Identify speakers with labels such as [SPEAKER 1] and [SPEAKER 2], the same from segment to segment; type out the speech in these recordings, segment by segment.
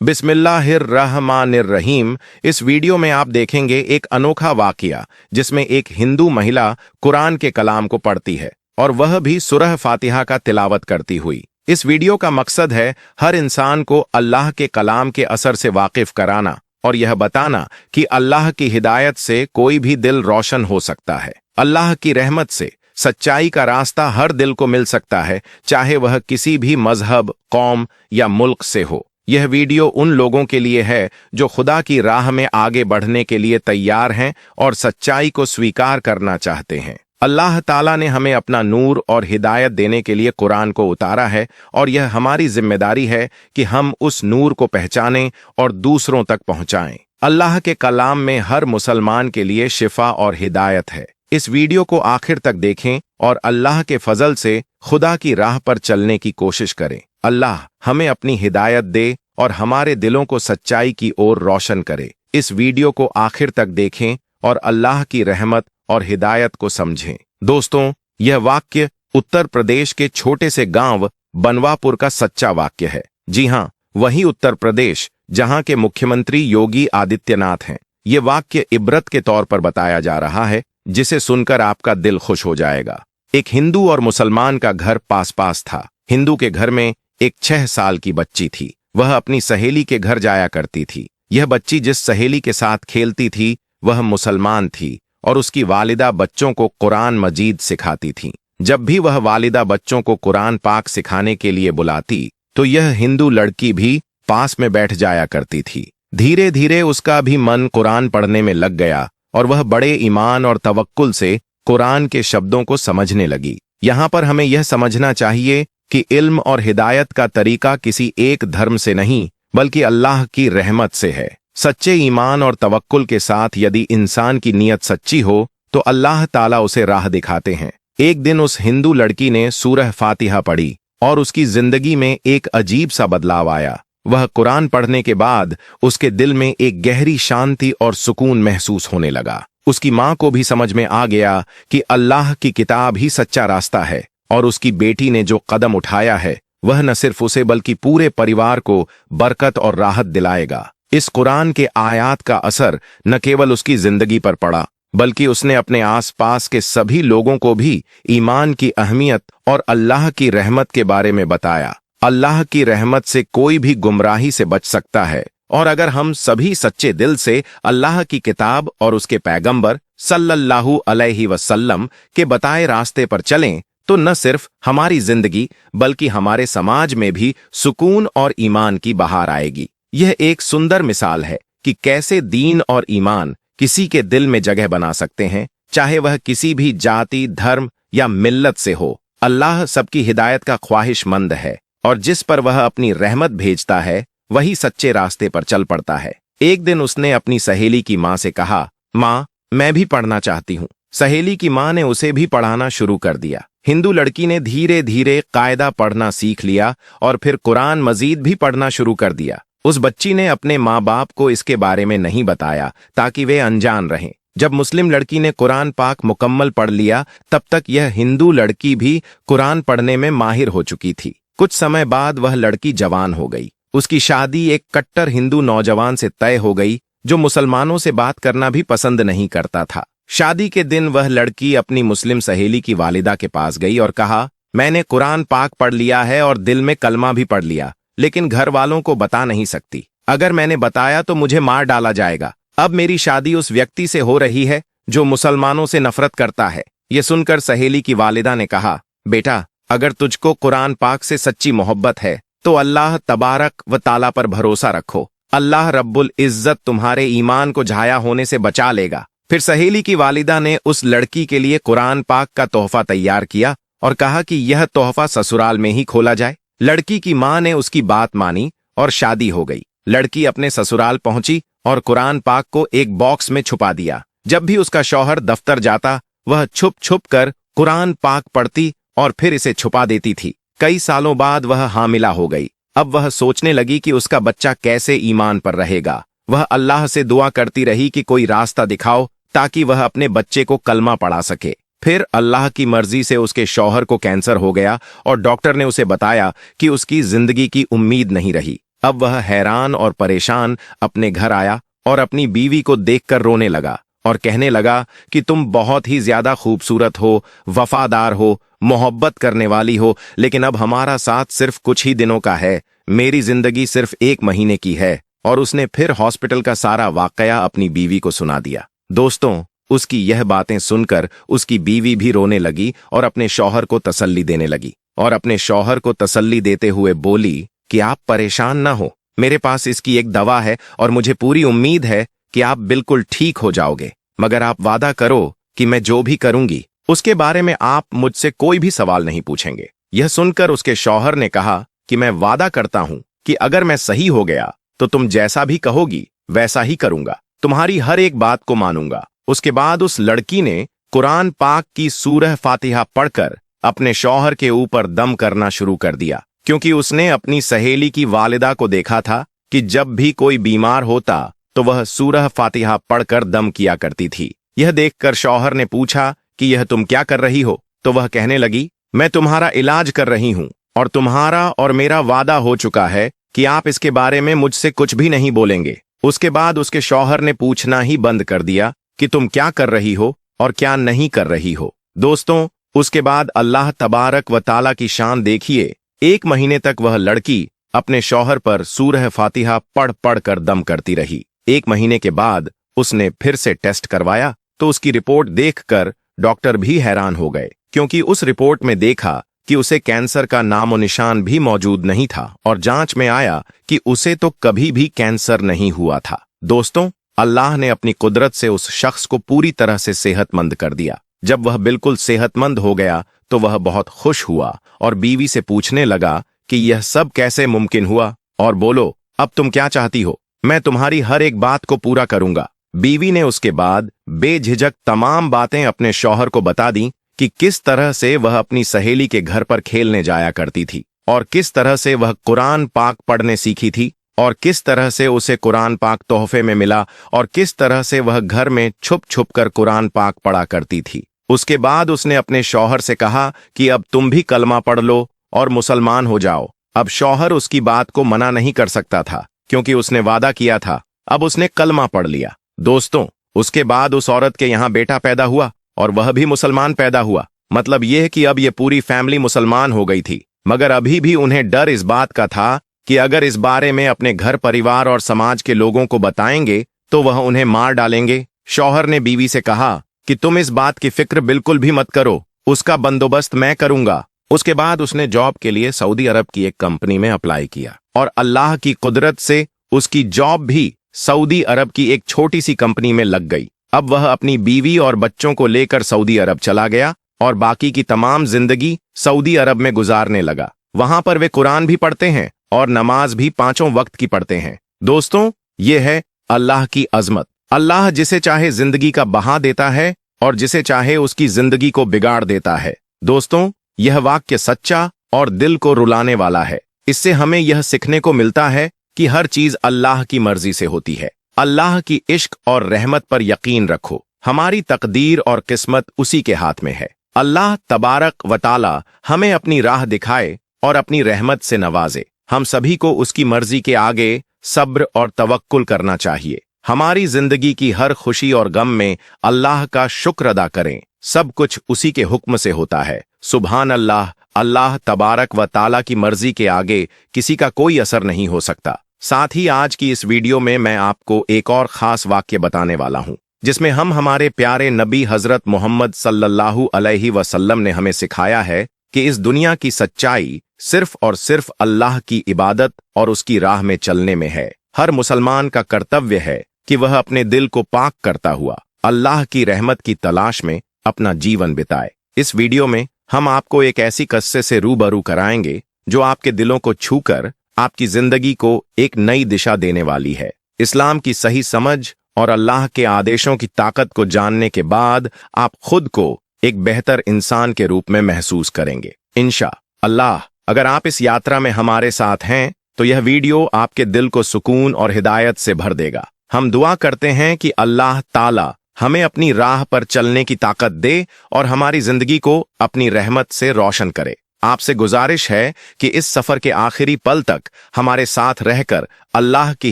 [SPEAKER 1] बिस्मिल्लाहिर्रहमानिर्रहीम। इस वीडियो में आप देखेंगे एक अनोखा वाकया जिसमें एक हिंदू महिला कुरान के कलाम को पढ़ती है और वह भी सूरह फातिहा का तिलावत करती हुई। इस वीडियो का मकसद है हर इंसान को अल्लाह के कलाम के असर से वाकिफ कराना और यह बताना कि अल्लाह की हिदायत से कोई भी दिल रोशन हो सकता है। अल्लाह की रहमत से सच्चाई का रास्ता हर दिल को मिल सकता है, चाहे वह किसी भी मजहब, कौम या मुल्क से हो। यह वीडियो उन लोगों के लिए है जो खुदा की राह में आगे बढ़ने के लिए तैयार हैं और सच्चाई को स्वीकार करना चाहते हैं। अल्लाह ताला ने हमें अपना नूर और हिदायत देने के लिए कुरान को उतारा है और यह हमारी जिम्मेदारी है कि हम उस नूर को पहचानें और दूसरों तक पहुंचाएं। अल्लाह के कलाम में हर मुसलमान के लिए शिफा और हिदायत है। इस वीडियो को आखिर तक देखें और अल्लाह के फजल से खुदा की राह पर चलने की कोशिश करें। अल्लाह हमें अपनी हिदायत दे और हमारे दिलों को सच्चाई की ओर रोशन करे। इस वीडियो को आखिर तक देखें और अल्लाह की रहमत और हिदायत को समझें। दोस्तों, यह वाक्य उत्तर प्रदेश के छोटे से गांव बनवापुर का सच्चा वाक्य है। जी हां, वही उत्तर प्रदेश जहां के मुख्यमंत्री योगी आदित्यनाथ हैं। ये वाक्य इबरत के तौर पर बताया जा रहा है, जिसे सुनकर आपका दिल खुश हो जाएगा। एक हिंदू और मुसलमान का घर पास पास था। हिंदू के घर में एक 6 साल की बच्ची थी। वह अपनी सहेली के घर जाया करती थी। यह बच्ची जिस सहेली के साथ खेलती थी वह मुसलमान थी और उसकी वालिदा बच्चों को कुरान मजीद सिखाती थी। जब भी वह वालिदा बच्चों को कुरान पाक सिखाने के लिए बुलाती तो यह हिंदू लड़की भी पास में बैठ जाया करती थी। धीरे धीरे उसका भी मन कुरान पढ़ने में लग गया और वह बड़े ईमान और तवक्कुल से कुरान के शब्दों को समझने लगी। यहाँ पर हमें यह समझना चाहिए कि इल्म और हिदायत का तरीका किसी एक धर्म से नहीं बल्कि अल्लाह की रहमत से है। सच्चे ईमान और तवक्कुल के साथ यदि इंसान की नीयत सच्ची हो तो अल्लाह ताला उसे राह दिखाते हैं। एक दिन उस हिंदू लड़की ने सूरह फातिहा पढ़ी और उसकी जिंदगी में एक अजीब सा बदलाव आया। वह कुरान पढ़ने के बाद उसके दिल में एक गहरी शांति और सुकून महसूस होने लगा। उसकी माँ को भी समझ में आ गया कि अल्लाह की किताब ही सच्चा रास्ता है और उसकी बेटी ने जो कदम उठाया है वह न सिर्फ उसे बल्कि पूरे परिवार को बरकत और राहत दिलाएगा। इस कुरान के आयात का असर न केवल उसकी जिंदगी पर पड़ा बल्कि उसने अपने आसपास के सभी लोगों को भी ईमान की अहमियत और अल्लाह की रहमत के बारे में बताया। अल्लाह की रहमत से कोई भी गुमराही से बच सकता है और अगर हम सभी सच्चे दिल से अल्लाह की किताब और उसके पैगंबर सल्लल्लाहु अलैहि वसल्लम के बताए रास्ते पर चलें तो न सिर्फ हमारी जिंदगी बल्कि हमारे समाज में भी सुकून और ईमान की बहार आएगी। यह एक सुंदर मिसाल है कि कैसे दीन और ईमान किसी के दिल में जगह बना सकते हैं, चाहे वह किसी भी जाति, धर्म या मिल्लत से हो। अल्लाह सबकी हिदायत का ख्वाहिशमंद है और जिस पर वह अपनी रहमत भेजता है वही सच्चे रास्ते पर चल पड़ता है। एक दिन उसने अपनी सहेली की माँ से कहा, माँ, मैं भी पढ़ना चाहती हूँ। सहेली की माँ ने उसे भी पढ़ाना शुरू कर दिया। हिंदू लड़की ने धीरे धीरे कायदा पढ़ना सीख लिया और फिर कुरान मजीद भी पढ़ना शुरू कर दिया। उस बच्ची ने अपने माँ बाप को इसके बारे में नहीं बताया ताकि वे अनजान रहें। जब मुस्लिम लड़की ने कुरान पाक मुकम्मल पढ़ लिया तब तक यह हिंदू लड़की भी कुरान पढ़ने में माहिर हो चुकी थी। कुछ समय बाद वह लड़की जवान हो गई। उसकी शादी एक कट्टर हिंदू नौजवान से तय हो गई जो मुसलमानों से बात करना भी पसंद नहीं करता था। शादी के दिन वह लड़की अपनी मुस्लिम सहेली की वालिदा के पास गई और कहा, मैंने कुरान पाक पढ़ लिया है और दिल में कलमा भी पढ़ लिया, लेकिन घर वालों को बता नहीं सकती। अगर मैंने बताया तो मुझे मार डाला जाएगा। अब मेरी शादी उस व्यक्ति से हो रही है जो मुसलमानों से नफरत करता है। ये सुनकर सहेली की वालिदा ने कहा, बेटा, अगर तुझको कुरान पाक से सच्ची मोहब्बत है तो अल्लाह तबारक व ताला पर भरोसा रखो। अल्लाह रब्बुल इज्जत तुम्हारे ईमान को झाया होने से बचा लेगा। फिर सहेली की वालिदा ने उस लड़की के लिए कुरान पाक का तोहफा तैयार किया और कहा कि यह तोहफा ससुराल में ही खोला जाए। लड़की की माँ ने उसकी बात मानी और शादी हो गई। लड़की अपने ससुराल पहुंची और कुरान पाक को एक बॉक्स में छुपा दिया। जब भी उसका शौहर दफ्तर जाता वह छुप छुप कर कुरान पाक पढ़ती और फिर इसे छुपा देती थी। कई सालों बाद वह हामिला हो गई। अब वह सोचने लगी कि उसका बच्चा कैसे ईमान पर रहेगा। वह अल्लाह से दुआ करती रही कि कोई रास्ता दिखाओ ताकि वह अपने बच्चे को कलमा पढ़ा सके। फिर अल्लाह की मर्जी से उसके शौहर को कैंसर हो गया और डॉक्टर ने उसे बताया कि उसकी जिंदगी की उम्मीद नहीं रही। अब वह हैरान और परेशान अपने घर आया और अपनी बीवी को देखकर रोने लगा और कहने लगा कि तुम बहुत ही ज्यादा खूबसूरत हो, वफादार हो, मोहब्बत करने वाली हो, लेकिन अब हमारा साथ सिर्फ कुछ ही दिनों का है, मेरी जिंदगी सिर्फ 1 महीने की है। और उसने फिर हॉस्पिटल का सारा वाकया अपनी बीवी को सुना दिया। दोस्तों, उसकी यह बातें सुनकर उसकी बीवी भी रोने लगी और अपने शौहर को तसल्ली देने लगी और अपने शौहर को तसल्ली देते हुए बोली कि आप परेशान ना हो, मेरे पास इसकी एक दवा है और मुझे पूरी उम्मीद है कि आप बिल्कुल ठीक हो जाओगे, मगर आप वादा करो कि मैं जो भी करूंगी उसके बारे में आप मुझसे कोई भी सवाल नहीं पूछेंगे। यह सुनकर उसके शौहर ने कहा कि मैं वादा करता हूं कि अगर मैं सही हो गया तो तुम जैसा भी कहोगी वैसा ही करूंगा, तुम्हारी हर एक बात को मानूंगा। उसके बाद उस लड़की ने कुरान पाक की सूरह फातिहा पढ़कर अपने शौहर के ऊपर दम करना शुरू कर दिया, क्योंकि उसने अपनी सहेली की वालिदा को देखा था कि जब भी कोई बीमार होता तो वह सूरह फातिहा पढ़कर दम किया करती थी। यह देखकर शौहर ने पूछा कि यह तुम क्या कर रही हो? तो वह कहने लगी, मैं तुम्हारा इलाज कर रही हूं और तुम्हारा और मेरा वादा हो चुका है कि आप इसके बारे में मुझसे कुछ भी नहीं बोलेंगे। उसके बाद उसके शौहर ने पूछना ही बंद कर दिया कि तुम क्या कर रही हो और क्या नहीं कर रही हो। दोस्तों, उसके बाद अल्लाह तबारक व ताला की शान देखिए, 1 महीने तक वह लड़की अपने शौहर पर सूरह फातिहा पढ़ पढ़ कर दम करती रही। 1 महीने के बाद उसने फिर से टेस्ट करवाया तो उसकी रिपोर्ट देखकर डॉक्टर भी हैरान हो गए, क्योंकि उस रिपोर्ट में देखा कि उसे कैंसर का नामो निशान भी मौजूद नहीं था और जांच में आया कि उसे तो कभी भी कैंसर नहीं हुआ था। दोस्तों, अल्लाह ने अपनी कुदरत से उस शख्स को पूरी तरह से सेहतमंद कर दिया। जब वह बिल्कुल सेहतमंद हो गया तो वह बहुत खुश हुआ और बीवी से पूछने लगा कि यह सब कैसे मुमकिन हुआ, और बोलो अब तुम क्या चाहती हो, मैं तुम्हारी हर एक बात को पूरा करूंगा। बीवी ने उसके बाद बेझिझक तमाम बातें अपने शौहर को बता दी कि किस तरह से वह अपनी सहेली के घर पर खेलने जाया करती थी और किस तरह से वह कुरान पाक पढ़ने सीखी थी और किस तरह से उसे कुरान पाक तोहफे में मिला और किस तरह से वह घर में छुप छुप कर कुरान पाक पढ़ा करती थी। उसके बाद उसने अपने शौहर से कहा कि अब तुम भी कलमा पढ़ लो और मुसलमान हो जाओ। अब शौहर उसकी बात को मना नहीं कर सकता था, क्योंकि उसने वादा किया था। अब उसने कलमा पढ़ लिया। दोस्तों, उसके बाद उस औरत के यहाँ बेटा पैदा हुआ और वह भी मुसलमान पैदा हुआ। मतलब यह कि अब यह पूरी फैमिली मुसलमान हो गई थी, मगर अभी भी उन्हें डर इस बात का था कि अगर इस बारे में अपने घर परिवार और समाज के लोगों को बताएंगे तो वह उन्हें मार डालेंगे। शौहर ने बीवी से कहा कि तुम इस बात की फिक्र बिल्कुल भी मत करो, उसका बंदोबस्त मैं करूंगा। उसके बाद उसने जॉब के लिए सऊदी अरब की एक कंपनी में अप्लाई किया और अल्लाह की कुदरत से उसकी जॉब भी सऊदी अरब की एक छोटी सी कंपनी में लग गई। अब वह अपनी बीवी और बच्चों को लेकर सऊदी अरब चला गया और बाकी की तमाम जिंदगी सऊदी अरब में गुजारने लगा। वहां पर वे कुरान भी पढ़ते हैं और नमाज भी 5 वक्त की पढ़ते हैं। दोस्तों, ये है अल्लाह की अजमत। अल्लाह जिसे चाहे जिंदगी का बहा देता है और जिसे चाहे उसकी जिंदगी को बिगाड़ देता है। दोस्तों, यह वाक्य सच्चा और दिल को रुलाने वाला है। इससे हमें यह सीखने को मिलता है कि हर चीज अल्लाह की मर्जी से होती है। अल्लाह की इश्क और रहमत पर यकीन रखो। हमारी तकदीर और किस्मत उसी के हाथ में है। अल्लाह तबारक व ताला हमें अपनी राह दिखाए और अपनी रहमत से नवाजे। हम सभी को उसकी मर्जी के आगे सब्र और तवक्कुल करना चाहिए। हमारी जिंदगी की हर खुशी और गम में अल्लाह का शुक्र अदा करें। सब कुछ उसी के हुक्म से होता है। सुभान अल्लाह। अल्लाह तबारक व ताला की मर्जी के आगे किसी का कोई असर नहीं हो सकता। साथ ही आज की इस वीडियो में मैं आपको एक और खास वाक्य बताने वाला हूं, जिसमें हम हमारे प्यारे नबी हजरत मोहम्मद सल्लल्लाहु अलैहि वसल्लम ने हमें सिखाया है कि इस दुनिया की सच्चाई सिर्फ और सिर्फ अल्लाह की इबादत और उसकी राह में चलने में है। हर मुसलमान का कर्तव्य है कि वह अपने दिल को पाक करता हुआ अल्लाह की रहमत की तलाश में अपना जीवन बिताए। इस वीडियो में हम आपको एक ऐसी किस्से से रूबरू कराएंगे जो आपके दिलों को छूकर आपकी जिंदगी को एक नई दिशा देने वाली है। इस्लाम की सही समझ और अल्लाह के आदेशों की ताकत को जानने के बाद आप खुद को एक बेहतर इंसान के रूप में महसूस करेंगे इंशाअल्लाह। अगर आप इस यात्रा में हमारे साथ हैं तो यह वीडियो आपके दिल को सुकून और हिदायत से भर देगा। हम दुआ करते हैं कि अल्लाह ताला हमें अपनी राह पर चलने की ताकत दे और हमारी जिंदगी को अपनी रहमत से रोशन करे। आपसे गुजारिश है कि इस सफर के आखिरी पल तक हमारे साथ रहकर अल्लाह की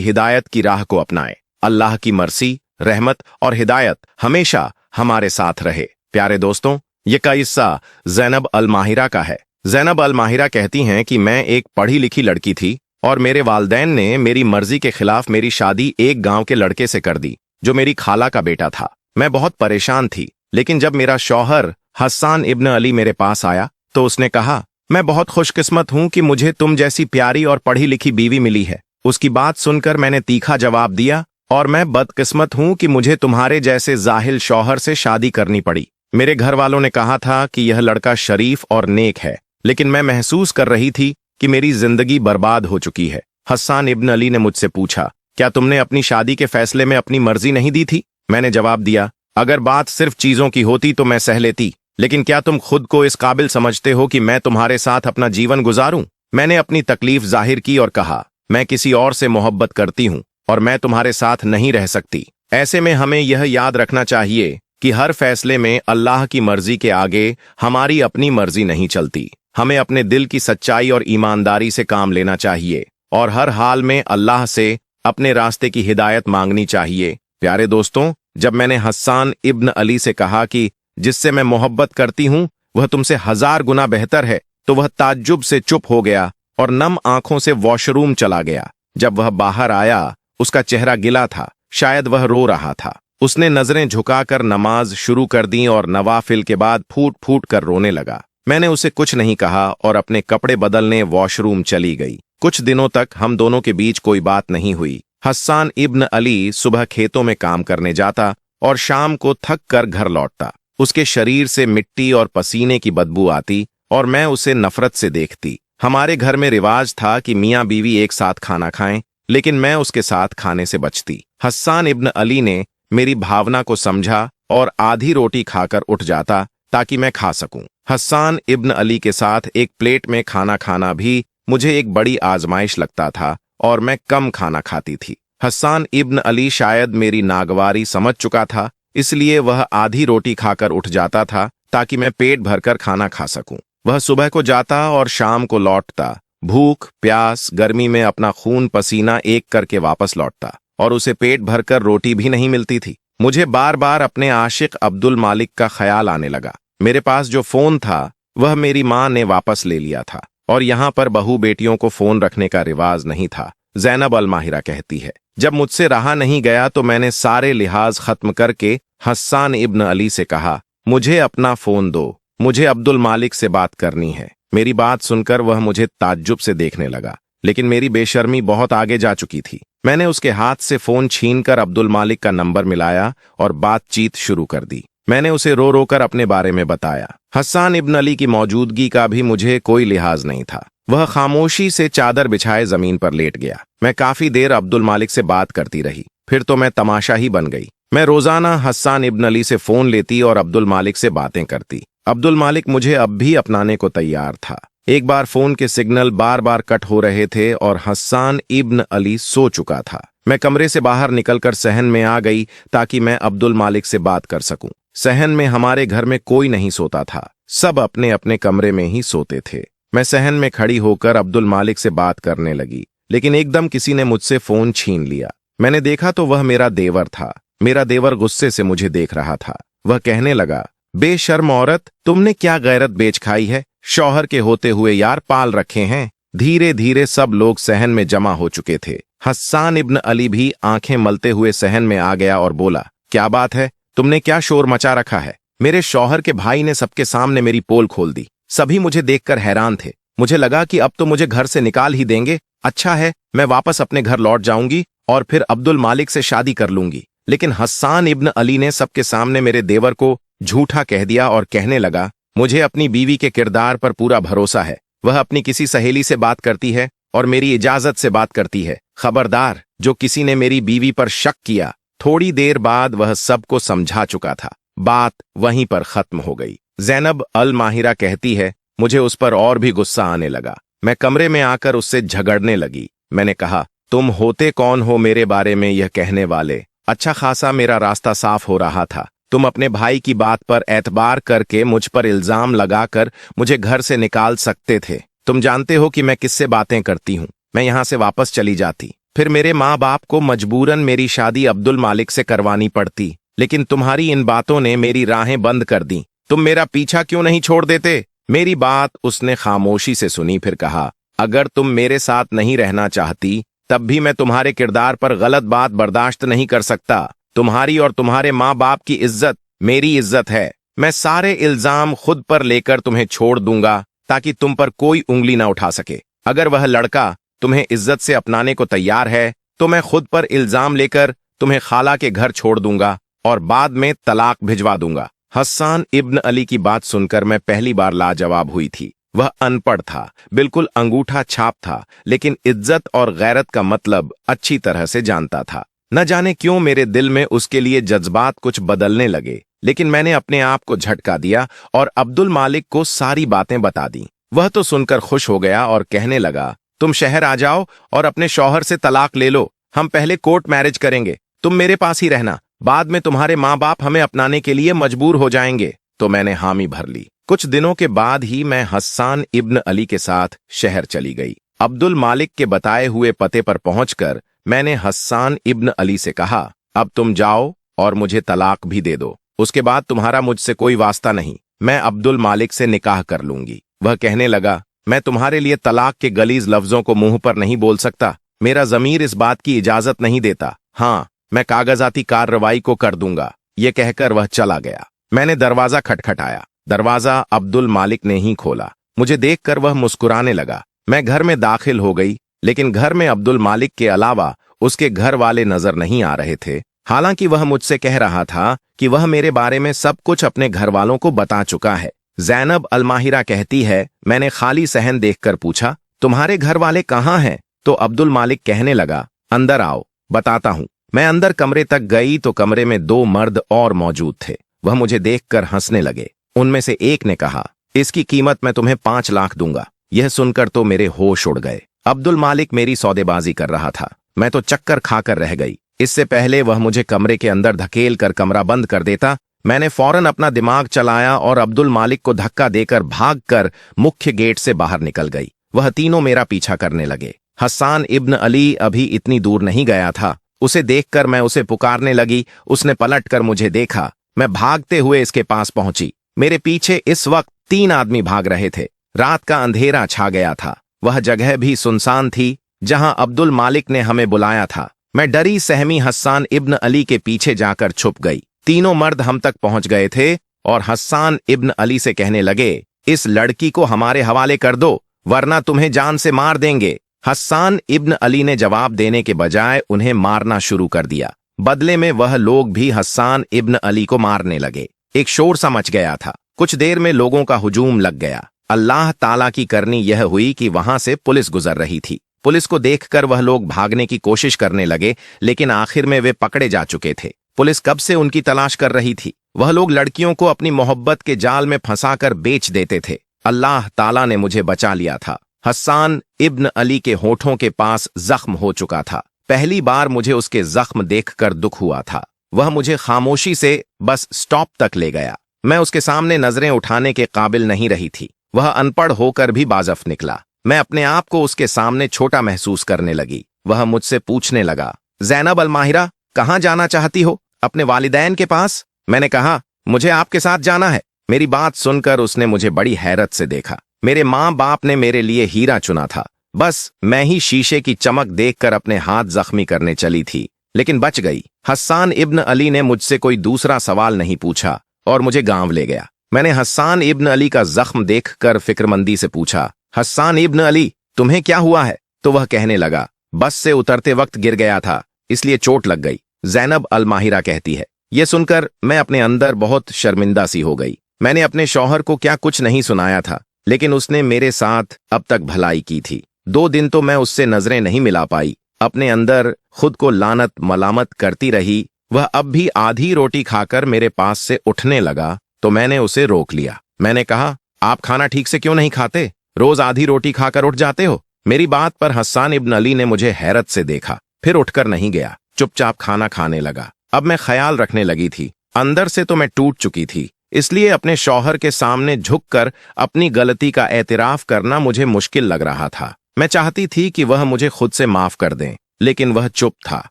[SPEAKER 1] हिदायत की राह को अपनाएं। अल्लाह की मर्सी, रहमत और हिदायत हमेशा हमारे साथ रहे। प्यारे दोस्तों, ये का किस्सा ज़ैनब अल माहिरा का है। ज़ैनब अल माहिरा कहती हैं कि मैं एक पढ़ी लिखी लड़की थी और मेरे वालदैन ने मेरी मर्जी के खिलाफ मेरी शादी एक गांव के लड़के से कर दी जो मेरी खाला का बेटा था। मैं बहुत परेशान थी, लेकिन जब मेरा शौहर हस्सान इब्न अली मेरे पास आया तो उसने कहा, मैं बहुत खुशकिस्मत हूं कि मुझे तुम जैसी प्यारी और पढ़ी लिखी बीवी मिली है। उसकी बात सुनकर मैंने तीखा जवाब दिया, और मैं बदकिस्मत हूं कि मुझे तुम्हारे जैसे जाहिल शौहर से शादी करनी पड़ी। मेरे घर वालों ने कहा था कि यह लड़का शरीफ और नेक है, लेकिन मैं महसूस कर रही थी कि मेरी जिंदगी बर्बाद हो चुकी है। हस्सान इब्न अली ने मुझसे पूछा, क्या तुमने अपनी शादी के फैसले में अपनी मर्जी नहीं दी थी? मैंने जवाब दिया, अगर बात सिर्फ चीजों की होती तो मैं सह लेती, लेकिन क्या तुम खुद को इस काबिल समझते हो कि मैं तुम्हारे साथ अपना जीवन गुजारूं? मैंने अपनी तकलीफ जाहिर की और कहा, मैं किसी और से मोहब्बत करती हूं और मैं तुम्हारे साथ नहीं रह सकती। ऐसे में हमें यह याद रखना चाहिए कि हर फैसले में अल्लाह की मर्जी के आगे हमारी अपनी मर्जी नहीं चलती। हमें अपने दिल की सच्चाई और ईमानदारी से काम लेना चाहिए और हर हाल में अल्लाह से अपने रास्ते की हिदायत मांगनी चाहिए। प्यारे दोस्तों, जब मैंने हस्सान इब्न अली से कहा कि जिससे मैं मोहब्बत करती हूं वह तुमसे 1000 गुना बेहतर है, तो वह ताज्जुब से चुप हो गया और नम आंखों से वॉशरूम चला गया। जब वह बाहर आया, उसका चेहरा गिला था, शायद वह रो रहा था। उसने नजरें झुकाकर नमाज शुरू कर दी और नवाफिल के बाद फूट फूट कर रोने लगा। मैंने उसे कुछ नहीं कहा और अपने कपड़े बदलने वॉशरूम चली गई। कुछ दिनों तक हम दोनों के बीच कोई बात नहीं हुई। हस्सान इब्न अली सुबह खेतों में काम करने जाता और शाम को थक कर घर लौटता। उसके शरीर से मिट्टी और पसीने की बदबू आती और मैं उसे नफरत से देखती। हमारे घर में रिवाज था कि मियाँ बीवी एक साथ खाना खाएं, लेकिन मैं उसके साथ खाने से बचती। हस्सान इब्न अली ने मेरी भावना को समझा और आधी रोटी खाकर उठ जाता ताकि मैं खा सकूं। हस्सान इब्न अली के साथ एक प्लेट में खाना खाना भी मुझे एक बड़ी आजमाइश लगता था और मैं कम खाना खाती थी। हस्सान इब्न अली शायद मेरी नागवारी समझ चुका था, इसलिए वह आधी रोटी खाकर उठ जाता था ताकि मैं पेट भरकर खाना खा सकूं। वह सुबह को जाता और शाम को लौटता, भूख प्यास गर्मी में अपना खून पसीना एक करके वापस लौटता, और उसे पेट भरकर रोटी भी नहीं मिलती थी। मुझे बार बार अपने आशिक अब्दुल मालिक का ख्याल आने लगा। मेरे पास जो फोन था वह मेरी माँ ने वापस ले लिया था, और यहाँ पर बहू बेटियों को फोन रखने का रिवाज नहीं था। ज़ैनब अल माहिरा कहती है, जब मुझसे रहा नहीं गया तो मैंने सारे लिहाज खत्म करके हस्सान इब्न अली से कहा, मुझे अपना फोन दो, मुझे अब्दुल मालिक से बात करनी है। मेरी बात सुनकर वह मुझे ताज्जुब से देखने लगा, लेकिन मेरी बेशर्मी बहुत आगे जा चुकी थी। मैंने उसके हाथ से फोन छीनकर अब्दुल मालिक का नंबर मिलाया और बातचीत शुरू कर दी। मैंने उसे रो रो कर अपने बारे में बताया। हस्सान इब्न अली की मौजूदगी का भी मुझे कोई लिहाज नहीं था। वह खामोशी से चादर बिछाए जमीन पर लेट गया। मैं काफी देर अब्दुल मालिक से बात करती रही, फिर तो मैं तमाशा ही बन गई। मैं रोजाना हस्सान इब्न अली से फोन लेती और अब्दुल मालिक से बातें करती। अब्दुल मालिक मुझे अब भी अपनाने को तैयार था। एक बार फोन के सिग्नल बार बार कट हो रहे थे और हस्सान इब्न अली सो चुका था। मैं कमरे से बाहर निकलकर सहन में आ गई ताकि मैं अब्दुल मालिक से बात कर सकूं। सहन में हमारे घर में कोई नहीं सोता था, सब अपने अपने कमरे में ही सोते थे। मैं सहन में खड़ी होकर अब्दुल मालिक से बात करने लगी, लेकिन एकदम किसी ने मुझसे फोन छीन लिया। मैंने देखा तो वह मेरा देवर था। मेरा देवर गुस्से से मुझे देख रहा था। वह कहने लगा, बेशर्म औरत, तुमने क्या गैरत बेच खाई है? शौहर के होते हुए यार पाल रखे हैं। धीरे धीरे सब लोग सहन में जमा हो चुके थे। हस्सान इब्न अली भी आंखें मलते हुए सहन में आ गया और बोला, क्या बात है, तुमने क्या शोर मचा रखा है? मेरे शौहर के भाई ने सबके सामने मेरी पोल खोल दी। सभी मुझे देखकर हैरान थे। मुझे लगा कि अब तो मुझे घर से निकाल ही देंगे। अच्छा है, मैं वापस अपने घर लौट जाऊंगी और फिर अब्दुल मालिक से शादी कर लूंगी। लेकिन हस्सान इब्न अली ने सबके सामने मेरे देवर को झूठा कह दिया और कहने लगा, मुझे अपनी बीवी के किरदार पर पूरा भरोसा है। वह अपनी किसी सहेली से बात करती है और मेरी इजाजत से बात करती है। खबरदार, जो किसी ने मेरी बीवी पर शक किया। थोड़ी देर बाद वह सबको समझा चुका था। बात वहीं पर खत्म हो गई। ज़ैनब अल माहिरा कहती है, मुझे उस पर और भी गुस्सा आने लगा। मैं कमरे में आकर उससे झगड़ने लगी। मैंने कहा, तुम होते कौन हो मेरे बारे में यह कहने वाले? अच्छा खासा मेरा रास्ता साफ हो रहा था। तुम अपने भाई की बात पर एतबार करके मुझ पर इल्जाम लगाकर मुझे घर से निकाल सकते थे। तुम जानते हो कि मैं किससे बातें करती हूँ। मैं यहाँ से वापस चली जाती, फिर मेरे माँ बाप को मजबूरन मेरी शादी अब्दुल मालिक से करवानी पड़ती, लेकिन तुम्हारी इन बातों ने मेरी राहें बंद कर दी। तुम मेरा पीछा क्यों नहीं छोड़ देते? मेरी बात उसने खामोशी से सुनी, फिर कहा, अगर तुम मेरे साथ नहीं रहना चाहती तब भी मैं तुम्हारे किरदार पर गलत बात बर्दाश्त नहीं कर सकता। तुम्हारी और तुम्हारे माँ बाप की इज्जत मेरी इज्जत है। मैं सारे इल्जाम खुद पर लेकर तुम्हें छोड़ दूंगा ताकि तुम पर कोई उंगली ना उठा सके। अगर वह लड़का तुम्हें इज्जत से अपनाने को तैयार है तो मैं खुद पर इल्जाम लेकर तुम्हें खाला के घर छोड़ दूंगा और बाद में तलाक भिजवा दूंगा। हस्सान इब्न अली की बात सुनकर मैं पहली बार लाजवाब हुई थी। वह अनपढ़ था, बिल्कुल अंगूठा छाप था, लेकिन इज्जत और गैरत का मतलब अच्छी तरह से जानता था। न जाने क्यों मेरे दिल में उसके लिए जज्बात कुछ बदलने लगे, लेकिन मैंने अपने आप को झटका दिया और अब्दुल मालिक को सारी बातें बता दी। वह तो सुनकर खुश हो गया और कहने लगा, तुम शहर आ जाओ और अपने शौहर से तलाक ले लो। हम पहले कोर्ट मैरिज करेंगे, तुम मेरे पास ही रहना, बाद में तुम्हारे माँ बाप हमें अपनाने के लिए मजबूर हो जाएंगे। तो मैंने हामी भर ली। कुछ दिनों के बाद ही मैं हस्सान इब्न अली के साथ शहर चली गई। अब्दुल मालिक के बताए हुए पते पर पहुंचकर मैंने हस्सान इब्न अली से कहा, अब तुम जाओ और मुझे तलाक भी दे दो, उसके बाद तुम्हारा मुझसे कोई वास्ता नहीं, मैं अब्दुल मालिक से निकाह कर लूंगी। वह कहने लगा, मैं तुम्हारे लिए तलाक के गलीज लफ्जों को मुंह पर नहीं बोल सकता, मेरा जमीर इस बात की इजाजत नहीं देता। हाँ, मैं कागजाती कार्रवाई को कर दूंगा। ये कहकर वह चला गया। मैंने दरवाजा खटखटाया। दरवाजा अब्दुल मालिक ने ही खोला। मुझे देखकर वह मुस्कुराने लगा। मैं घर में दाखिल हो गई, लेकिन घर में अब्दुल मालिक के अलावा उसके घर वाले नजर नहीं आ रहे थे। हालांकि वह मुझसे कह रहा था कि वह मेरे बारे में सब कुछ अपने घर वालों को बता चुका है। ज़ैनब अल-माहिरा कहती है, मैंने खाली सहन देखकर पूछा, तुम्हारे घर वाले कहाँ हैं? तो अब्दुल मालिक कहने लगा, अंदर आओ, बताता हूँ। मैं अंदर कमरे तक गई तो कमरे में 2 मर्द और मौजूद थे। वह मुझे देखकर हंसने लगे। उनमें से एक ने कहा, इसकी कीमत मैं तुम्हें 5 लाख दूंगा। यह सुनकर तो मेरे होश उड़ गए। अब्दुल मालिक मेरी सौदेबाजी कर रहा था। मैं तो चक्कर खाकर रह गई। इससे पहले वह मुझे कमरे के अंदर धकेल कर कमरा बंद कर देता, मैंने फौरन अपना दिमाग चलाया और अब्दुल मालिक को धक्का देकर भागकर मुख्य गेट से बाहर निकल गई। वह तीनों मेरा पीछा करने लगे। हस्सान इब्न अली अभी इतनी दूर नहीं गया था। उसे देखकर मैं उसे पुकारने लगी। उसने पलटकर मुझे देखा। मैं भागते हुए इसके पास पहुंची। मेरे पीछे इस वक्त 3 आदमी भाग रहे थे। रात का अंधेरा छा गया था। वह जगह भी सुनसान थी जहां अब्दुल मालिक ने हमें बुलाया था। मैं डरी सहमी हस्सान इब्न अली के पीछे जाकर छुप गई। तीनों मर्द हम तक पहुंच गए थे और हस्सान इब्न अली से कहने लगे, इस लड़की को हमारे हवाले कर दो, वरना तुम्हें जान से मार देंगे। हस्सान इब्न अली ने जवाब देने के बजाय उन्हें मारना शुरू कर दिया। बदले में वह लोग भी हस्सान इब्न अली को मारने लगे। एक शोर सा मच गया था। कुछ देर में लोगों का हुजूम लग गया। अल्लाह ताला की करनी यह हुई कि वहां से पुलिस गुजर रही थी। पुलिस को देखकर वह लोग भागने की कोशिश करने लगे, लेकिन आखिर में वे पकड़े जा चुके थे। पुलिस कब से उनकी तलाश कर रही थी। वह लोग लड़कियों को अपनी मोहब्बत के जाल में फंसाकर बेच देते थे। अल्लाह ताला ने मुझे बचा लिया था। हस्सान इब्न अली के होठों के पास जख्म हो चुका था। पहली बार मुझे उसके जख्म देखकर दुख हुआ था। वह मुझे खामोशी से बस स्टॉप तक ले गया। मैं उसके सामने नजरें उठाने के काबिल नहीं रही थी। वह अनपढ़ होकर भी बाज़फ निकला। मैं अपने आप को उसके सामने छोटा महसूस करने लगी। वह मुझसे पूछने लगा, ज़ैनब अल-माहिरा, कहाँ जाना चाहती हो? अपने वालिदैन के पास? मैंने कहा, मुझे आपके साथ जाना है। मेरी बात सुनकर उसने मुझे बड़ी हैरत से देखा। मेरे माँ बाप ने मेरे लिए हीरा चुना था। बस मैं ही शीशे की चमक देखकर अपने हाथ जख्मी करने चली थी, लेकिन बच गई। हस्सान इब्न अली ने मुझसे कोई दूसरा सवाल नहीं पूछा और मुझे गांव ले गया। मैंने हस्सान इब्न अली का जख्म देखकर फिक्रमंदी से पूछा, हस्सान इब्न अली, तुम्हें क्या हुआ है? तो वह कहने लगा, बस से उतरते वक्त गिर गया था, इसलिए चोट लग गई। ज़ैनब अल-माहिरा कहती है। यह सुनकर मैं अपने अंदर बहुत शर्मिंदा सी हो गई। मैंने अपने शौहर को क्या कुछ नहीं सुनाया था, लेकिन उसने मेरे साथ अब तक भलाई की थी। 2 दिन तो मैं उससे नजरें नहीं मिला पाई। अपने अंदर खुद को लानत मलामत करती रही। वह अब भी आधी रोटी खाकर मेरे पास से उठने लगा तो मैंने उसे रोक लिया। मैंने कहा, आप खाना ठीक से क्यों नहीं खाते? रोज आधी रोटी खाकर उठ जाते हो। मेरी बात पर हस्सान इब्न अली ने मुझे हैरत से देखा, फिर उठकर नहीं गया, चुपचाप खाना खाने लगा। अब मैं ख्याल रखने लगी थी, अंदर से तो मैं टूट चुकी थी, इसलिए अपने शौहर के सामने झुककर अपनी गलती का एतराफ करना मुझे मुश्किल लग रहा था। मैं चाहती थी कि वह मुझे खुद से माफ कर दें, लेकिन वह चुप था।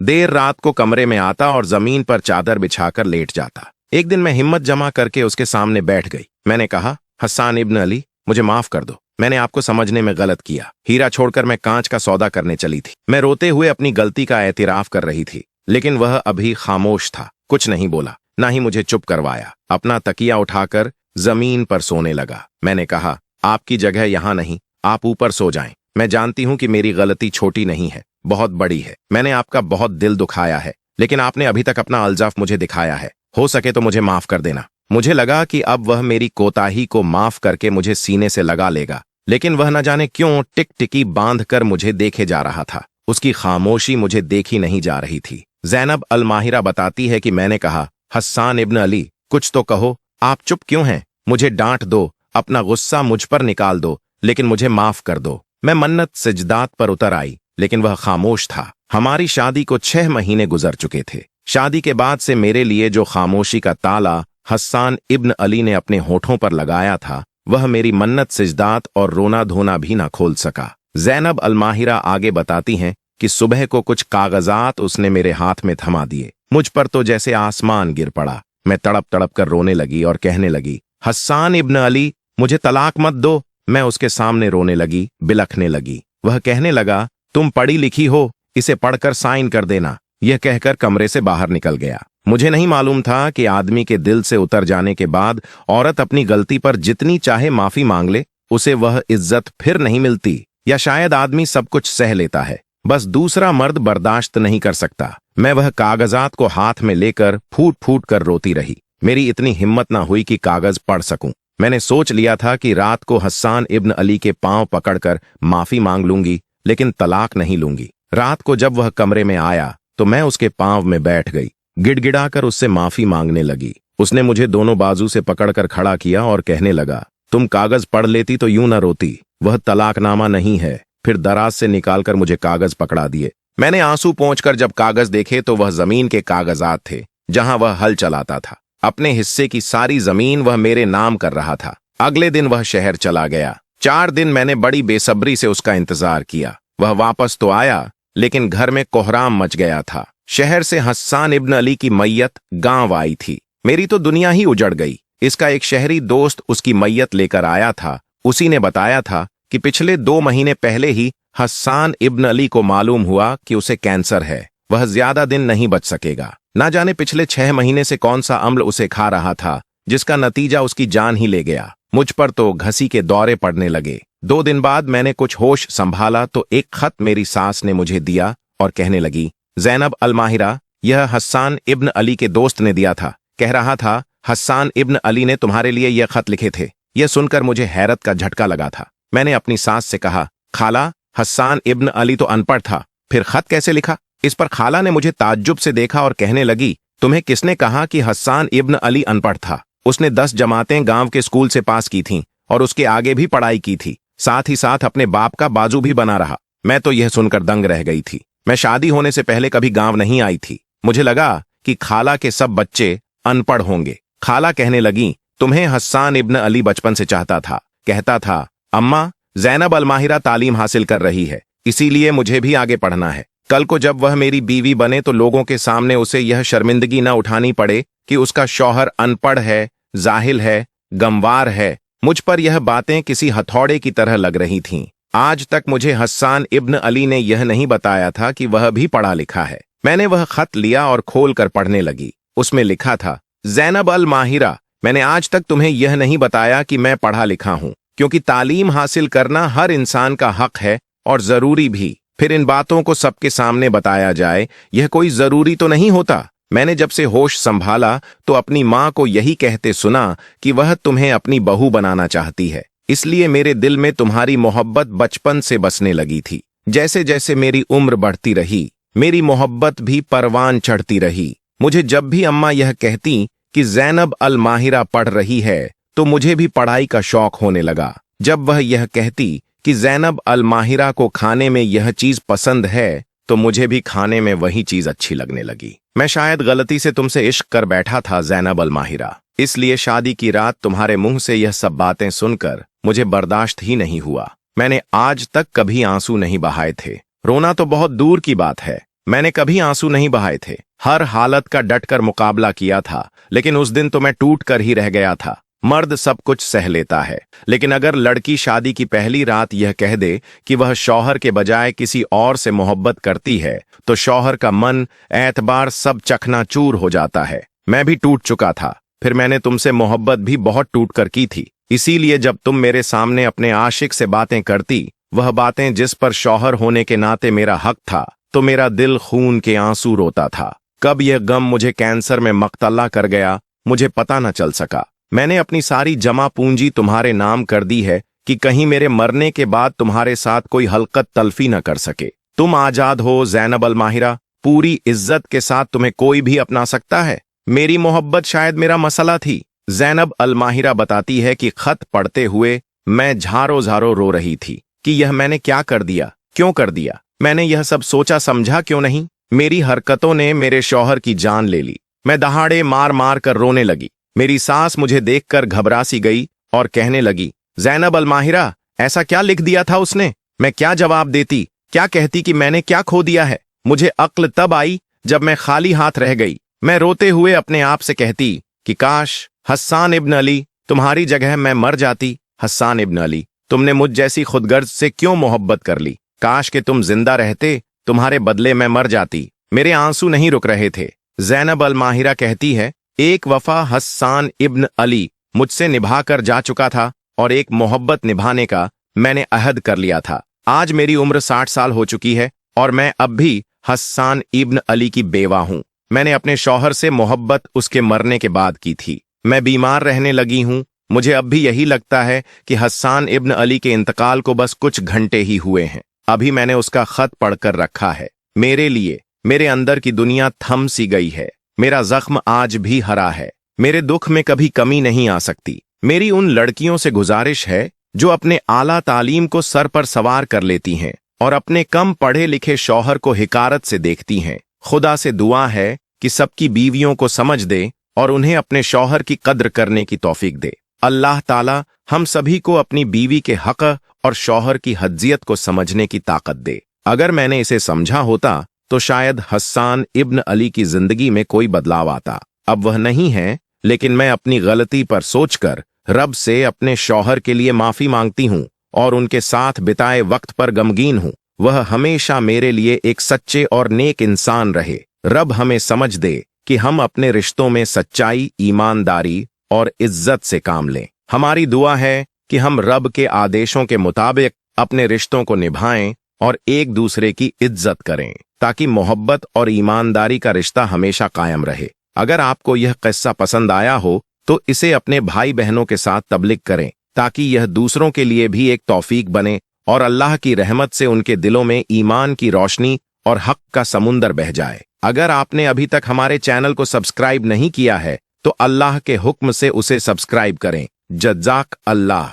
[SPEAKER 1] देर रात को कमरे में आता और जमीन पर चादर बिछाकर लेट जाता। एक दिन मैं हिम्मत जमा करके उसके सामने बैठ गई। मैंने कहा, हस्सान इब्न अली, मुझे माफ कर दो। मैंने आपको समझने में गलत किया। हीरा छोड़कर मैं कांच का सौदा करने चली थी। मैं रोते हुए अपनी गलती का एतराफ कर रही थी, लेकिन वह अभी खामोश था। कुछ नहीं बोला, ना ही मुझे चुप करवाया। अपना तकिया उठाकर जमीन पर सोने लगा। मैंने कहा, आपकी जगह यहां नहीं, आप ऊपर सो जाएं। मैं जानती हूं कि मेरी गलती छोटी नहीं है, बहुत बड़ी है। मैंने आपका बहुत दिल दुखाया है, लेकिन आपने अभी तक अपना अल्जाफ मुझे दिखाया है। हो सके तो मुझे माफ कर देना। मुझे लगा कि अब वह मेरी कोताही को माफ करके मुझे सीने से लगा लेगा, लेकिन वह न जाने क्यों टिकटिकी बांध कर मुझे देखे जा रहा था। उसकी खामोशी मुझे देखी नहीं जा रही थी। ज़ैनब अल माहिरा बताती है कि मैंने कहा, हस्सान इब्न अली, कुछ तो कहो, आप चुप क्यों हैं? मुझे डांट दो, अपना गुस्सा मुझ पर निकाल दो, लेकिन मुझे माफ कर दो। मैं मन्नत सिजदात पर उतर आई, लेकिन वह खामोश था। हमारी शादी को 6 महीने गुजर चुके थे। शादी के बाद से मेरे लिए जो खामोशी का ताला हस्सान इब्न अली ने अपने होठों पर लगाया था, वह मेरी मन्नत सिजदात और रोना धोना भी ना खोल सका। ज़ैनब अल माहिरा आगे बताती हैं कि सुबह को कुछ कागजात उसने मेरे हाथ में थमा दिए। मुझ पर तो जैसे आसमान गिर पड़ा। मैं तड़प तड़प कर रोने लगी और कहने लगी, हस्सान इब्न अली, मुझे तलाक मत दो। मैं उसके सामने रोने लगी, बिलखने लगी। वह कहने लगा, तुम पढ़ी लिखी हो, इसे पढ़कर साइन कर देना। यह कहकर कमरे से बाहर निकल गया। मुझे नहीं मालूम था कि आदमी के दिल से उतर जाने के बाद औरत अपनी गलती पर जितनी चाहे माफी मांग ले, उसे वह इज्जत फिर नहीं मिलती। या शायद आदमी सब कुछ सह लेता है, बस दूसरा मर्द बर्दाश्त नहीं कर सकता। मैं वह कागजात को हाथ में लेकर फूट फूट कर रोती रही। मेरी इतनी हिम्मत ना हुई कि कागज पढ़ सकूं। मैंने सोच लिया था कि रात को हस्सान इब्न अली के पांव पकड़कर माफी मांग लूंगी, लेकिन तलाक नहीं लूंगी। रात को जब वह कमरे में आया तो मैं उसके पांव में बैठ गई, गिड़गिड़ाकर उससे माफी मांगने लगी। उसने मुझे दोनों बाजू से पकड़कर खड़ा किया और कहने लगा, तुम कागज पढ़ लेती तो यूं न रोती। वह तलाकनामा नहीं है। फिर दराज से निकालकर मुझे कागज पकड़ा दिए। मैंने आंसू पोंछकर जब कागज देखे तो वह जमीन के कागजात थे, जहां वह हल चलाता था। अपने हिस्से की सारी जमीन वह मेरे नाम कर रहा था। अगले दिन वह शहर चला गया। 4 दिन मैंने बड़ी बेसब्री से उसका इंतजार किया। वह वापस तो आया, लेकिन घर में कोहराम मच गया था। शहर से हस्सान इब्न अली की मैयत गांव आई थी। मेरी तो दुनिया ही उजड़ गई। इसका एक शहरी दोस्त उसकी मैयत लेकर आया था। उसी ने बताया था कि पिछले 2 महीने पहले ही हस्सान इब्न अली को मालूम हुआ कि उसे कैंसर है। वह ज्यादा दिन नहीं बच सकेगा। ना जाने पिछले 6 महीने से कौन सा अम्ल उसे खा रहा था, जिसका नतीजा उसकी जान ही ले गया। मुझ पर तो घसी के दौरे पड़ने लगे। 2 दिन बाद मैंने कुछ होश संभाला तो एक खत मेरी सास ने मुझे दिया और कहने लगी, ज़ैनब अल माहिरा, यह हस्सान इब्न अली के दोस्त ने दिया था। कह रहा था, हस्सान इब्न अली ने तुम्हारे लिए यह खत लिखे थे। यह सुनकर मुझे हैरत का झटका लगा था। मैंने अपनी सास से कहा, खाला, हस्सान इब्न अली तो अनपढ़ था, फिर खत कैसे लिखा? इस पर खाला ने मुझे ताज्जुब से देखा और कहने लगी, तुम्हें किसने कहा कि हस्सान इब्न अली अनपढ़ था? उसने 10 जमातें गांव के स्कूल से पास की थीं और उसके आगे भी पढ़ाई की थी। साथ ही साथ अपने बाप का बाजू भी बना रहा। मैं तो यह सुनकर दंग रह गई थी। मैं शादी होने से पहले कभी गांव नहीं आई थी। मुझे लगा कि खाला के सब बच्चे अनपढ़ होंगे। खाला कहने लगी, तुम्हें हस्सान इब्न अली बचपन से चाहता था। कहता था, अम्मा, ज़ैनब अल माहिरा तालीम हासिल कर रही है, इसीलिए मुझे भी आगे पढ़ना है। कल को जब वह मेरी बीवी बने तो लोगों के सामने उसे यह शर्मिंदगी न उठानी पड़े कि उसका शौहर अनपढ़ है, जाहिल है, गमवार है। मुझ पर यह बातें किसी हथौड़े की तरह लग रही थीं। आज तक मुझे हस्सान इब्न अली ने यह नहीं बताया था कि वह भी पढ़ा लिखा है। मैंने वह खत लिया और खोल कर पढ़ने लगी। उसमें लिखा था, ज़ैनब अल माहिरा, मैंने आज तक तुम्हें यह नहीं बताया कि मैं पढ़ा लिखा हूं, क्योंकि तालीम हासिल करना हर इंसान का हक है और जरूरी भी। फिर इन बातों को सबके सामने बताया जाए, यह कोई जरूरी तो नहीं होता। मैंने जब से होश संभाला तो अपनी माँ को यही कहते सुना कि वह तुम्हें अपनी बहू बनाना चाहती है, इसलिए मेरे दिल में तुम्हारी मोहब्बत बचपन से बसने लगी थी। जैसे जैसे मेरी उम्र बढ़ती रही, मेरी मोहब्बत भी परवान चढ़ती रही। मुझे जब भी अम्मा यह कहती कि ज़ैनब अल माहिरा पढ़ रही है, तो मुझे भी पढ़ाई का शौक होने लगा। जब वह यह कहती कि ज़ैनब अल माहिरा को खाने में यह चीज पसंद है, तो मुझे भी खाने में वही चीज अच्छी लगने लगी। मैं शायद गलती से तुमसे इश्क कर बैठा था ज़ैनब अल माहिरा, इसलिए शादी की रात तुम्हारे मुंह से यह सब बातें सुनकर मुझे बर्दाश्त ही नहीं हुआ। मैंने आज तक कभी आंसू नहीं बहाए थे। रोना तो बहुत दूर की बात है, मैंने कभी आंसू नहीं बहाए थे। हर हालत का डटकर मुकाबला किया था, लेकिन उस दिन तो मैं टूट कर ही रह गया था। मर्द सब कुछ सह लेता है, लेकिन अगर लड़की शादी की पहली रात यह कह दे कि वह शौहर के बजाय किसी और से मोहब्बत करती है, तो शौहर का मन, एतबार सब चकनाचूर हो जाता है। मैं भी टूट चुका था, फिर मैंने तुमसे मोहब्बत भी बहुत टूट कर की थी। इसीलिए जब तुम मेरे सामने अपने आशिक से बातें करती, वह बातें जिस पर शौहर होने के नाते मेरा हक था, तो मेरा दिल खून के आंसू रोता था। कब यह गम मुझे कैंसर में मक्तला कर गया, मुझे पता न चल सका। मैंने अपनी सारी जमा पूंजी तुम्हारे नाम कर दी है कि कहीं मेरे मरने के बाद तुम्हारे साथ कोई हलकत तलफी न कर सके। तुम आजाद हो ज़ैनब अल माहिरा, पूरी इज्जत के साथ तुम्हें कोई भी अपना सकता है। मेरी मोहब्बत शायद मेरा मसला थी। ज़ैनब अल माहिरा बताती है कि खत पढ़ते हुए मैं झारो झारो रो रही थी कि यह मैंने क्या कर दिया, क्यों कर दिया। मैंने यह सब सोचा समझा क्यों नहीं। मेरी हरकतों ने मेरे शौहर की जान ले ली। मैं दहाड़े मार मार कर रोने लगी। मेरी सास मुझे देखकर घबरा सी गई और कहने लगी, ज़ैनब अल माहिरा, ऐसा क्या लिख दिया था उसने। मैं क्या जवाब देती, क्या कहती कि मैंने क्या खो दिया है। मुझे अक्ल तब आई जब मैं खाली हाथ रह गई। मैं रोते हुए अपने आप से कहती कि काश हस्सान इब्न अली, तुम्हारी जगह मैं मर जाती। हस्सान इब्न अली, तुमने मुझ जैसी खुदगर्ज से क्यों मोहब्बत कर ली। काश कि तुम जिंदा रहते, तुम्हारे बदले मैं मर जाती। मेरे आंसू नहीं रुक रहे थे। ज़ैनब अल माहिरा कहती है, एक वफा हस्सान इब्न अली मुझसे निभा कर जा चुका था और एक मोहब्बत निभाने का मैंने अहद कर लिया था। आज मेरी उम्र 60 साल हो चुकी है और मैं अब भी हस्सान इब्न अली की बेवा हूं। मैंने अपने शौहर से मोहब्बत उसके मरने के बाद की थी। मैं बीमार रहने लगी हूं। मुझे अब भी यही लगता है कि हस्सान इब्न अली के इंतकाल को बस कुछ घंटे ही हुए हैं। अभी मैंने उसका खत पढ़कर रखा है। मेरे लिए मेरे अंदर की दुनिया थम सी गई है। मेरा जख्म आज भी हरा है। मेरे दुख में कभी कमी नहीं आ सकती। मेरी उन लड़कियों से गुजारिश है जो अपने आला तालीम को सर पर सवार कर लेती हैं और अपने कम पढ़े लिखे शौहर को हिकारत से देखती हैं। खुदा से दुआ है कि सबकी बीवियों को समझ दे और उन्हें अपने शौहर की कद्र करने की तौफीक दे। अल्लाह ताला हम सभी को अपनी बीवी के हक और शौहर की हज्जियत को समझने की ताकत दे। अगर मैंने इसे समझा होता तो शायद हस्सान इब्न अली की जिंदगी में कोई बदलाव आता। अब वह नहीं है, लेकिन मैं अपनी गलती पर सोचकर रब से अपने शौहर के लिए माफी मांगती हूँ और उनके साथ बिताए वक्त पर गमगीन हूँ। वह हमेशा मेरे लिए एक सच्चे और नेक इंसान रहे। रब हमें समझ दे कि हम अपने रिश्तों में सच्चाई, ईमानदारी और इज्जत से काम लें। हमारी दुआ है कि हम रब के आदेशों के मुताबिक अपने रिश्तों को निभाएं और एक दूसरे की इज्जत करें, ताकि मोहब्बत और ईमानदारी का रिश्ता हमेशा कायम रहे। अगर आपको यह किस्सा पसंद आया हो तो इसे अपने भाई बहनों के साथ तबलीग करें, ताकि यह दूसरों के लिए भी एक तौफीक बने और अल्लाह की रहमत से उनके दिलों में ईमान की रोशनी और हक का समुंदर बह जाए। अगर आपने अभी तक हमारे चैनल को सब्सक्राइब नहीं किया है तो अल्लाह के हुक्म से उसे सब्सक्राइब करें। जज़ाक अल्लाह।